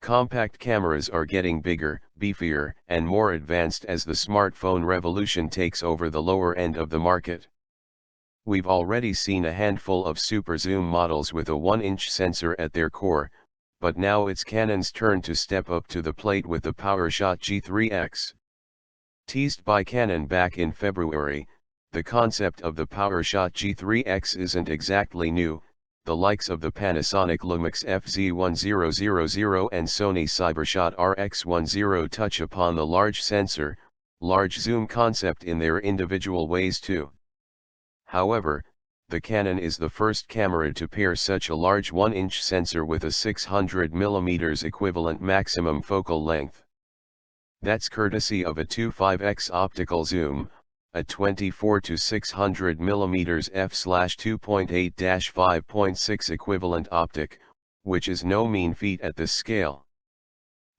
Compact cameras are getting bigger, beefier, and more advanced as the smartphone revolution takes over the lower end of the market. We've already seen a handful of SuperZoom models with a 1-inch sensor at their core, but now it's Canon's turn to step up to the plate with the PowerShot G3 X. Teased by Canon back in February, the concept of the PowerShot G3 X isn't exactly new. The likes of the Panasonic Lumix FZ1000 and Sony CyberShot RX10 touch upon the large sensor, large zoom concept in their individual ways too. However, the Canon is the first camera to pair such a large 1-inch sensor with a 600mm equivalent maximum focal length. That's courtesy of a 2.5x optical zoom, a 24 to 600mm f/2.8-5.6 equivalent optic, which is no mean feat at this scale.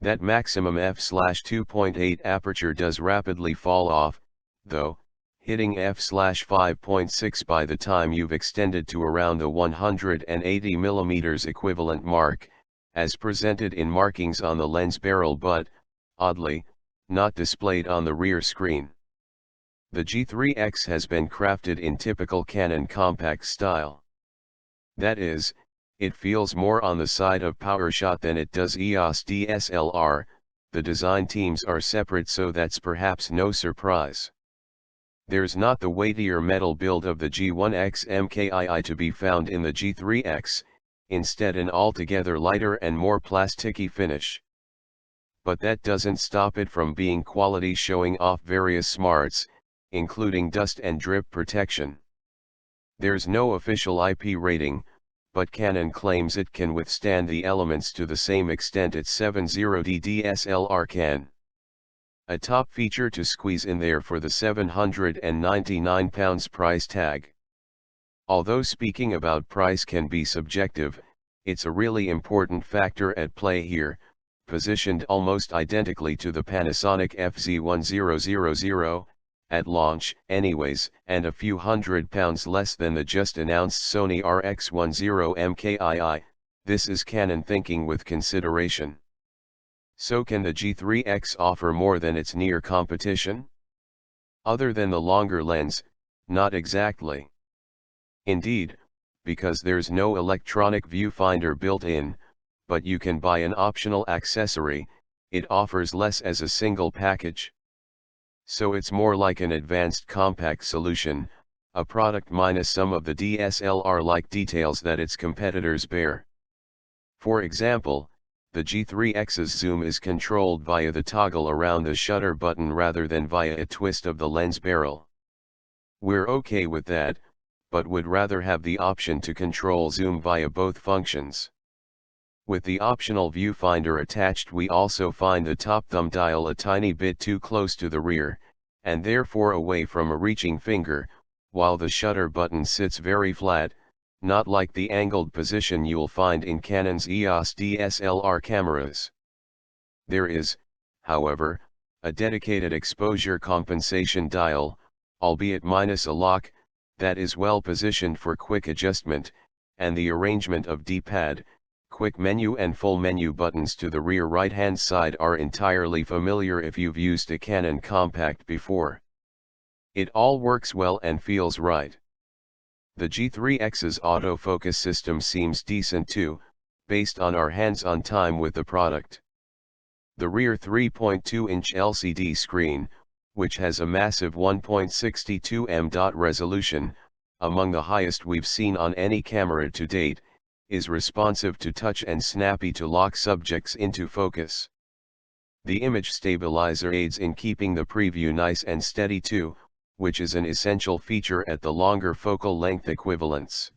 That maximum f/2.8 aperture does rapidly fall off, though, hitting f/5.6 by the time you've extended to around the 180mm equivalent mark, as presented in markings on the lens barrel but, oddly, not displayed on the rear screen. The G3 X has been crafted in typical Canon compact style. That is, it feels more on the side of PowerShot than it does EOS DSLR. The design teams are separate, so that's perhaps no surprise. There's not the weightier metal build of the G1X MKII to be found in the G3 X, instead an altogether lighter and more plasticky finish. But that doesn't stop it from being quality, showing off various smarts, including dust and drip protection. There's no official IP rating, but Canon claims it can withstand the elements to the same extent its 70D DSLR can. A top feature to squeeze in there for the £799 price tag. Although speaking about price can be subjective, it's a really important factor at play here. Positioned almost identically to the Panasonic FZ1000, at launch anyways, and a few £100 less than the just announced Sony RX10 MKII, this is Canon thinking with consideration. So can the G3 X offer more than its near competition? Other than the longer lens, not exactly. Indeed, because there's no electronic viewfinder built in, but you can buy an optional accessory, it offers less as a single package. So it's more like an advanced compact solution, a product minus some of the DSLR-like details that its competitors bear. For example, the G3 X's zoom is controlled via the toggle around the shutter button rather than via a twist of the lens barrel. We're okay with that, but would rather have the option to control zoom via both functions. With the optional viewfinder attached, we also find the top thumb dial a tiny bit too close to the rear, and therefore away from a reaching finger, while the shutter button sits very flat, not like the angled position you'll find in Canon's EOS DSLR cameras. There is, however, a dedicated exposure compensation dial, albeit minus a lock, that is well positioned for quick adjustment, and the arrangement of D-pad, quick menu and full menu buttons to the rear right-hand side are entirely familiar if you've used a Canon compact before. It all works well and feels right. The G3 X's autofocus system seems decent too, based on our hands-on time with the product. The rear 3.2-inch LCD screen, which has a massive 1.62 resolution, among the highest we've seen on any camera to date, is responsive to touch and snappy to lock subjects into focus. The image stabilizer aids in keeping the preview nice and steady too, which is an essential feature at the longer focal length equivalents.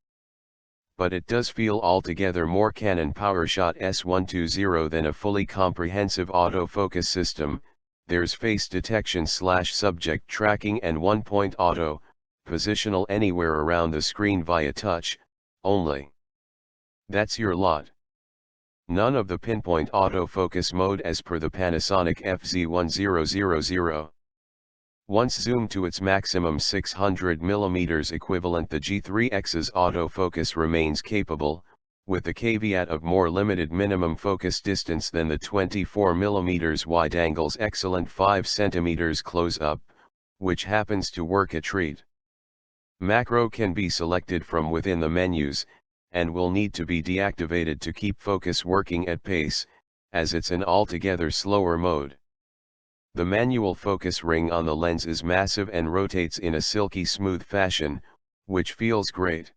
But it does feel altogether more Canon PowerShot S120 than a fully comprehensive autofocus system. There's face detection / subject tracking and 1-point auto, positional anywhere around the screen via touch, only. That's your lot. None of the pinpoint autofocus mode as per the Panasonic FZ1000. Once zoomed to its maximum 600mm equivalent, the G3 X's autofocus remains capable, with the caveat of more limited minimum focus distance than the 24mm wide angle's excellent 5cm close-up, which happens to work a treat. Macro can be selected from within the menus, and will need to be deactivated to keep focus working at pace, as it's an altogether slower mode. The manual focus ring on the lens is massive and rotates in a silky smooth fashion, which feels great.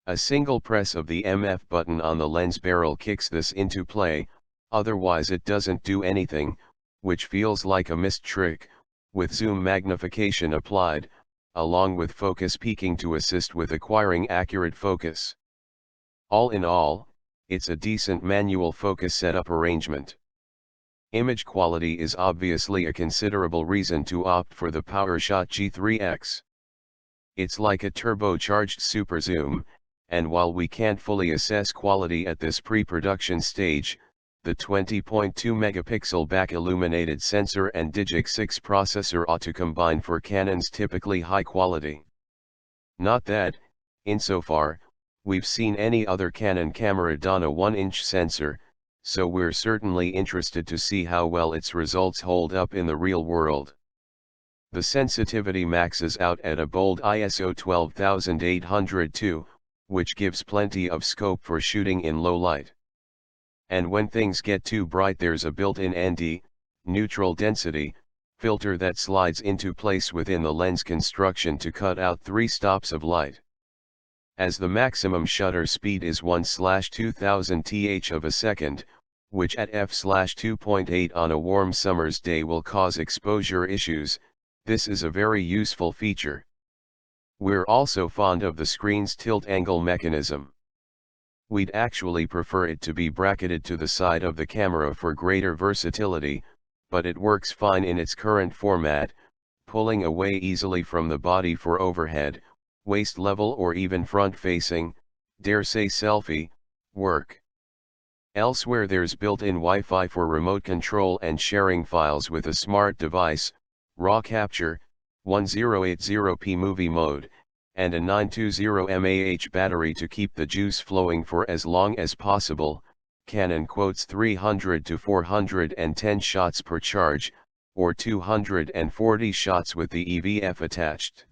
A single press of the MF button on the lens barrel kicks this into play, otherwise it doesn't do anything, which feels like a missed trick, with zoom magnification applied, along with focus peaking to assist with acquiring accurate focus. All in all, it's a decent manual focus setup arrangement. Image quality is obviously a considerable reason to opt for the PowerShot G3 X. It's like a turbocharged SuperZoom, and while we can't fully assess quality at this pre-production stage, the 20.2 megapixel back-illuminated sensor and Digic 6 processor ought to combine for Canon's typically high quality. Not that, insofar, we've seen any other Canon camera don a 1-inch sensor, so we're certainly interested to see how well its results hold up in the real world. The sensitivity maxes out at a bold ISO 12802, which gives plenty of scope for shooting in low light. And when things get too bright, there's a built-in ND, neutral density, filter that slides into place within the lens construction to cut out 3 stops of light. As the maximum shutter speed is 1/2000 th of a second, which at f/2.8 on a warm summer's day will cause exposure issues, this is a very useful feature. We're also fond of the screen's tilt angle mechanism. We'd actually prefer it to be bracketed to the side of the camera for greater versatility, but it works fine in its current format, pulling away easily from the body for overhead, waist level or even front-facing, dare say selfie, work. Elsewhere there's built-in Wi-Fi for remote control and sharing files with a smart device, RAW capture, 1080p movie mode, and a 920 mAh battery to keep the juice flowing for as long as possible. Canon quotes 300 to 410 shots per charge, or 240 shots with the EVF attached.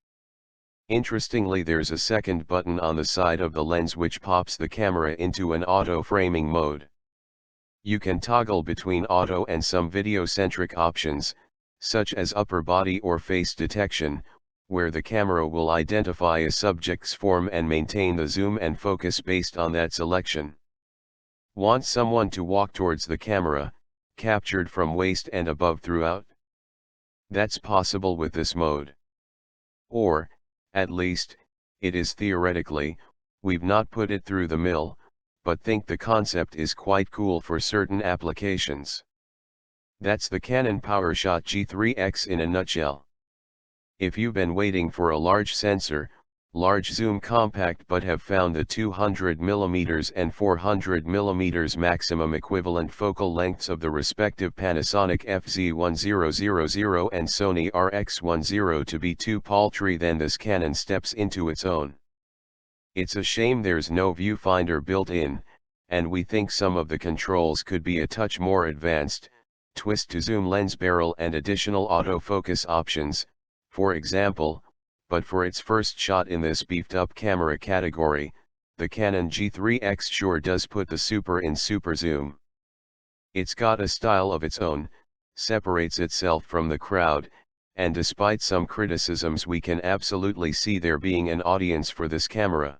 Interestingly, there's a second button on the side of the lens which pops the camera into an auto framing mode. You can toggle between auto and some video-centric options, such as upper body or face detection, where the camera will identify a subject's form and maintain the zoom and focus based on that selection. Want someone to walk towards the camera, captured from waist and above throughout? That's possible with this mode. Or, at least, it is theoretically. We've not put it through the mill, but think the concept is quite cool for certain applications. That's the Canon PowerShot G3 X in a nutshell. If you've been waiting for a large sensor, large zoom compact but have found the 200mm and 400mm maximum equivalent focal lengths of the respective Panasonic FZ1000 and Sony RX10 to be too paltry, then this Canon steps into its own. It's a shame there's no viewfinder built in, and we think some of the controls could be a touch more advanced, twist to zoom lens barrel and additional autofocus options, for example. But for its first shot in this beefed-up camera category, the Canon G3 X sure does put the super in SuperZoom. It's got a style of its own, separates itself from the crowd, and despite some criticisms we can absolutely see there being an audience for this camera.